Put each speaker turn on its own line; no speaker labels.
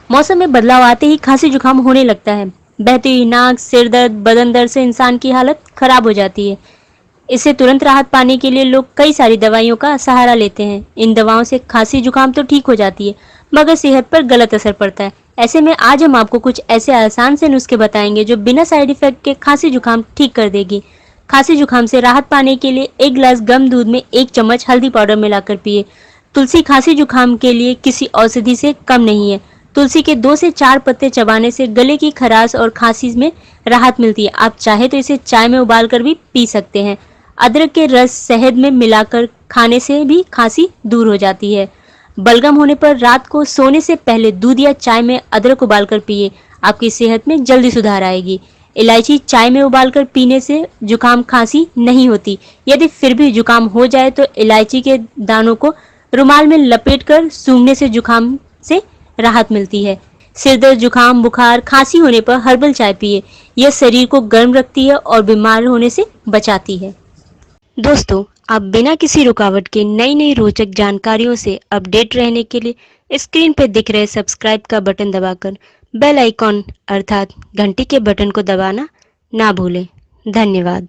मौसम में बदलाव आते ही खांसी जुकाम होने लगता है। बहती हुई नाक, सिर दर्द, बदन दर्द से इंसान की हालत खराब हो जाती है। इससे तुरंत राहत पाने के लिए लोग कई सारी दवाइयों का सहारा लेते हैं। इन दवाओं से खांसी जुकाम तो ठीक हो जाती है, मगर सेहत पर गलत असर पड़ता है। ऐसे में आज हम आपको कुछ ऐसे आसान से नुस्खे बताएंगे जो बिना साइड इफेक्ट के खांसी जुकाम ठीक कर देगी। खांसी जुकाम से राहत पाने के लिए एक गिलास गर्म दूध में 1 चम्मच हल्दी पाउडर मिलाकर पिए। तुलसी खांसी जुकाम के लिए किसी औषधि से कम नहीं है। तुलसी के 2 से 4 पत्ते चबाने से गले की खराश और खांसी में राहत मिलती है। आप चाहे तो इसे चाय में उबाल कर भी पी सकते हैं। अदरक के रस शहद में मिलाकर खाने से भी खांसी दूर हो जाती है। बलगम होने पर रात को सोने से पहले दूध या चाय में अदरक उबालकर पिए। आपकी सेहत में जल्दी सुधार आएगी। इलायची चाय में उबालकर पीने से जुकाम खांसी नहीं होती। यदि फिर भी जुकाम हो जाए तो इलायची के दानों को रुमाल में लपेटकर सूंघने से जुकाम से राहत मिलती है। सिर दर्द, जुकाम, बुखार, खांसी होने पर हर्बल चाय पिए। यह शरीर को गर्म रखती है और बीमार होने से बचाती है। दोस्तों, आप बिना किसी रुकावट के नई नई रोचक जानकारियों से अपडेट रहने के लिए स्क्रीन पर दिख रहे सब्सक्राइब का बटन दबाकर बेल आइकॉन अर्थात घंटी के बटन को दबाना ना भूलें। धन्यवाद।